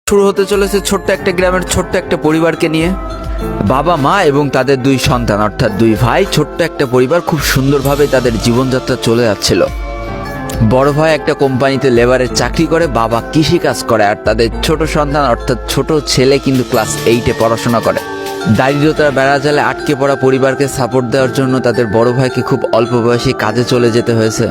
শুরু হতে চলেছে ছোট্ট একটা গ্রামের ছোট্ট একটা পরিবারকে নিয়ে। বাবা মা এবং তাদের দুই সন্তান অর্থাৎ দুই ভাই, ছোট্ট একটা পরিবার, খুব সুন্দরভাবে তাদের জীবনযাত্রা চলে যাচ্ছিল। বড় ভাই একটা কোম্পানিতে লেবারের চাকরি করে, বাবা কৃষিকাজ করে, আর তাদের ছোট সন্তান অর্থাৎ ছোট ছেলে কিন্তু ক্লাস 8-এ পড়াশোনা করে। দারিদ্রতার বেড়াজালে আটকে পড়া পরিবারকে সাপোর্ট দেওয়ার জন্য তাদের বড় ভাইকে খুব অল্প বয়সে কাজে চলে যেতে হয়েছে।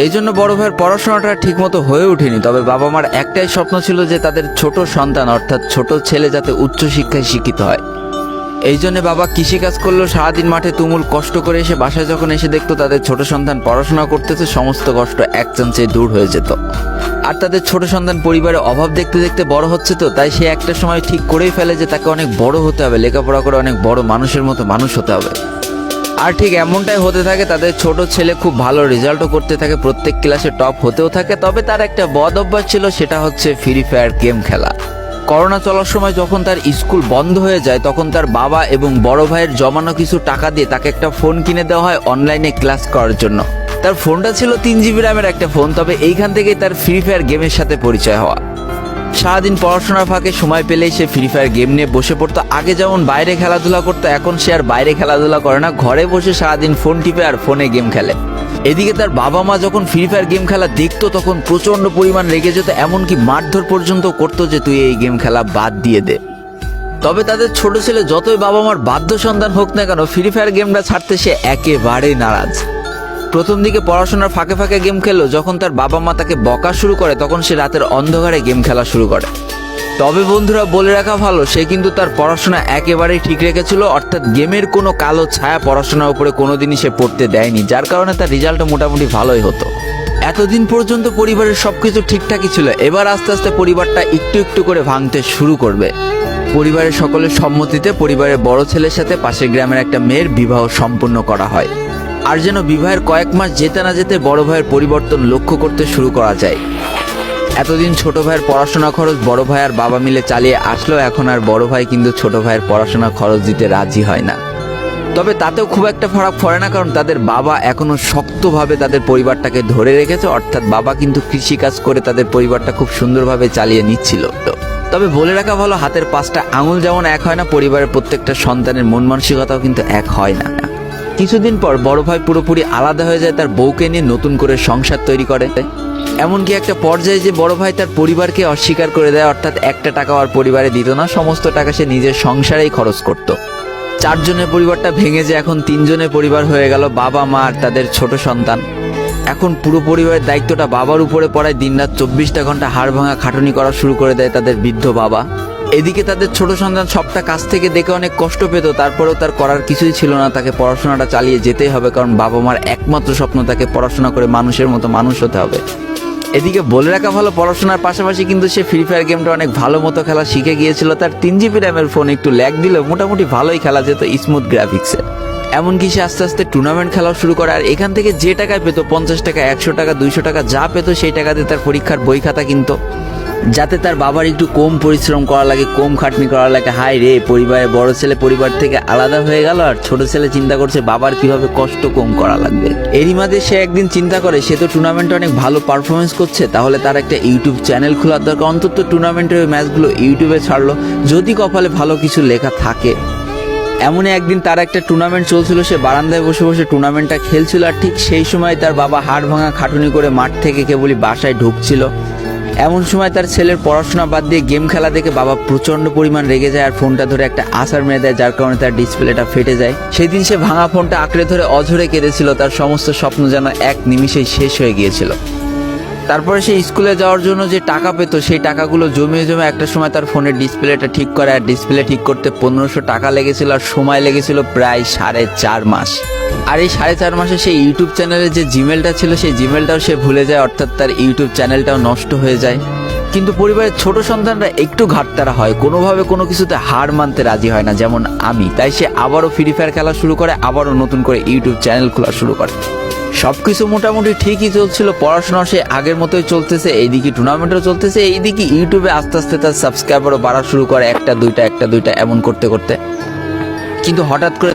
এই জন্য বড় ভাইয়ের পড়াশোনাটা ঠিকমতো হয়ে ওঠেনি। তবে বাবা মার একটাই স্বপ্ন ছিল যে তাদের ছোট সন্তান অর্থাৎ ছোট ছেলে যাতে উচ্চশিক্ষায় শিক্ষিত হয়। এই জন্য বাবা কৃষিকাজ করলেও সারাদিন মাঠে তুমুল কষ্ট করে এসে বাসায় যখন এসে দেখতো তাদের ছোট সন্তান পড়াশোনা করতেছে, সমস্ত কষ্ট এক চান্সে দূর হয়ে যেত। আর তাদের ছোট সন্তান পরিবারের অভাব দেখতে দেখতে বড় হচ্ছে, তো তাই সে একটা সময় ঠিক করেই ফেলে যে তাকে অনেক বড় হতে হবে, লেখাপড়া করে অনেক বড় মানুষের মতো মানুষ হতে হবে। আর ঠিক এমনটাই হতে থাকে। তাদের ছোট ছেলে খুব ভালো রেজাল্টও করতে থাকে, প্রত্যেক ক্লাসে টপ হতেও থাকে। তবে তার একটা বদ অভ্যাস ছিল, সেটা হচ্ছে ফ্রি ফায়ার গেম খেলা। করোনা চলার সময় যখন তার স্কুল বন্ধ হয়ে যায়, তখন তার বাবা এবং বড় ভাইয়ের জমানো কিছু টাকা দিয়ে তাকে একটা ফোন কিনে দেওয়া হয় অনলাইনে ক্লাস করার জন্য। তার ফোনটা ছিল 3 GB র্যামের একটা ফোন। তবে এইখান থেকেই তার ফ্রি ফায়ার গেমের সাথে পরিচয় হওয়া। সারাদিন পড়াশোনার ফাঁকে সময় পেলেই সে ফ্রি ফায়ার গেম নিয়ে বসে পড়তো। আগে যেমন বাইরে খেলাধুলা করতো, এখন সে আর বাইরে খেলাধুলা করে না, ঘরে বসে সারাদিন ফোন টিপে আর ফোনে গেম খেলে। এদিকে তার বাবা মা যখন ফ্রি ফায়ার গেম খেলা দেখতো তখন প্রচন্ড পরিমাণ রেগে যেত, এমনকি মারধর পর্যন্ত করতো যে তুই এই গেম খেলা বাদ দিয়ে দে। তবে তাদের ছোট ছেলে যতই বাবা মার বাধ্য সন্তান হোক না কেন, ফ্রি ফায়ার গেমটা ছাড়তে সে একেবারেই নারাজ। প্রথম দিকে পড়াশোনার ফাঁকে ফাঁকে গেম খেললো, যখন তার বাবা মা তাকে বকা শুরু করে তখন সে রাতের অন্ধকারে গেম খেলা শুরু করে। তবে বন্ধুরা, বলে রাখা ভালো, সে কিন্তু তার পড়াশোনা একেবারেই ঠিক রেখেছিল, অর্থাৎ গেমের কোনো কালো ছায়া পড়াশোনার উপরে কোনোদিনই সে পড়তে দেয়নি, যার কারণে তার রেজাল্টও মোটামুটি ভালোই হতো। এতদিন পর্যন্ত পরিবারের সবকিছু ঠিকঠাকই ছিল। এবার আস্তে আস্তে পরিবারটা একটু একটু করে ভাঙতে শুরু করবে। পরিবারের সকলের সম্মতিতে পরিবারের বড় ছেলের সাথে পাশের গ্রামের একটা মেয়ের বিবাহ সম্পন্ন করা হয়। আর যেন বিবাহের কয়েক মাস যেতে না যেতে বড় ভাইয়ের পরিবর্তন লক্ষ্য করতে শুরু করা যায়। এতদিন ছোট ভাইয়ের পড়াশোনা খরচ বড় ভাই আর বাবা মিলে চালিয়ে আসলো, এখন আর বড় ভাই কিন্তু ছোট ভাইয়ের পড়াশোনা খরচ দিতে রাজি হয় না। তবে তাতেও খুব একটা ফারাক পড়ে না, কারণ তাদের বাবা এখনো শক্তভাবে তাদের পরিবারটাকে ধরে রেখেছে, অর্থাৎ বাবা কিন্তু কৃষিকাজ করে তাদের পরিবারটা খুব সুন্দরভাবে চালিয়ে নিচ্ছিল। তবে বলে রাখা ভালো, হাতের 5টা আঙুল যেমন এক হয় না, পরিবারের প্রত্যেকটা সন্তানের মন মানসিকতাও কিন্তু এক হয় না। কিছুদিন পর বড় ভাই পুরোপুরি আলাদা হয়ে যায়, তার বউকে নিয়ে নতুন করে সংসার তৈরি করে। এমনকি একটা পর্যায়ে যে বড় ভাই তার পরিবারকে অস্বীকার করে দেয়, অর্থাৎ একটা টাকা আর পরিবারে দিত না, সমস্ত টাকা সে নিজের সংসারেই খরচ করত। 4 জনের পরিবারটা ভেঙে যায় এখন 3 জনের পরিবার হয়ে গেল, বাবা মা আর তাদের ছোট সন্তান। এখন পুরো পরিবারের দায়িত্বটা বাবার উপরে পড়ায়। দিনরাত 24টা ঘন্টা হাড় ভাঙা খাটুনি করা শুরু করে দেয় তাদের বৃদ্ধ বাবা। এদিকে তাদের ছোট সন্তান সবটা কাছ থেকে দেখে অনেক কষ্ট পেত, তারপরেও তার করার কিছুই ছিল না, তাকে পড়াশোনাটা চালিয়ে যেতেই হবে, কারণ বাবা মার একমাত্র স্বপ্ন তাকে পড়াশোনা করে মানুষের মতো মানুষ হতে হবে। এদিকে বলে রাখা ভালো, পড়াশোনার পাশাপাশি কিন্তু সে ফ্রি ফায়ার গেমটা অনেক ভালো মতো খেলা শিখে গিয়েছিল। তার 3 GB র্যামের ফোন একটু ল্যাগ দিলেও মোটামুটি ভালোই খেলা যেত, স্মুথ গ্রাফিক্সে। এমনকি সে আস্তে আস্তে টুর্নামেন্ট খেলাও শুরু করে। আর এখান থেকে যে টাকায় পেত, 50 টাকা, 100 টাকা, 200 টাকা যা পেত, সেই টাকাতে তার পরীক্ষার বই খাতা কিনতো, যাতে তার বাবার একটু কম পরিশ্রম করা লাগে, কম খাটনি করা লাগে। হাই রে, পরিবারের বড় ছেলে পরিবার থেকে আলাদা হয়ে গেল, আর ছোট ছেলে চিন্তা করছে বাবার কিভাবে কষ্ট কম করা লাগবে। এরই মাঝে সে একদিন চিন্তা করে, সে তো টুর্নামেন্টে অনেক ভালো পারফরমেন্স করছে, তাহলে তার একটা ইউটিউব চ্যানেল খোলার দরকার। অন্তত টুর্নামেন্টের ম্যাচগুলো ইউটিউবে ছাড়লো, যদি কপালে ভালো কিছু লেখা থাকে। এমনই একদিন তার একটা টুর্নামেন্ট চলছিল, সে বারান্দায় বসে বসে টুর্নামেন্টটা খেলছিল, আর ঠিক সেই সময় তার বাবা হাড় ভাঙা খাটুনি করে মাঠ থেকে কেবলই বাসায় ঢুকছিল। এমন সময় তার ছেলের পড়াশোনা বাদ দিয়ে গেম খেলা দেখে বাবা প্রচন্ড পরিমাণ রেগে যায়, আর ফোনটা ধরে একটা আছাড় মেরে দেয়, যার কারণে তার ডিসপ্লেটা ফেটে যায়। সেদিন সে ভাঙা ফোনটা আঁকড়ে ধরে অঝরে কেঁদেছিল, তার সমস্ত স্বপ্ন যেন এক নিমিষেই শেষ হয়ে গিয়েছিল। তারপরে সে স্কুলে যাওয়ার জন্য যে টাকা পেত, সেই টাকাগুলো জমিয়ে জমে একটা সময় তার ফোনের ডিসপ্লেটা ঠিক করে, আর ডিসপ্লে ঠিক করতে 1500 টাকা লেগেছিল, আর সময় লেগেছিল প্রায় 4.5 মাস। আর এই 4.5 মাসে সেই ইউটিউব চ্যানেলের যে জিমেলটা ছিল, সেই জিমেলটাও সে ভুলে যায়, অর্থাৎ তার ইউটিউব চ্যানেলটাও নষ্ট হয়ে যায়। কিন্তু পরিবারের ছোট সন্তানরা একটু ঘাটতারা হয়, কোনোভাবে কোনো কিছুতে হার মানতে রাজি হয় না, যেমন আমি। তাই সে আবারও ফ্রি ফায়ার খেলা শুরু করে, আবারও নতুন করে ইউটিউব চ্যানেল খোলা শুরু করে। সবকিছু মোটামুটি ঠিকই চলছিল, পড়াশোনা সে আগের মতোই চলতেছে, এইদিকে টুর্নামেন্টও চলতেছে, এইদিকে ইউটিউবে আস্তে আস্তে তার সাবস্ক্রাইবারও বাড়া শুরু করে, একটা দুইটা এমন করতে করতে। কিন্তু হঠাৎ করে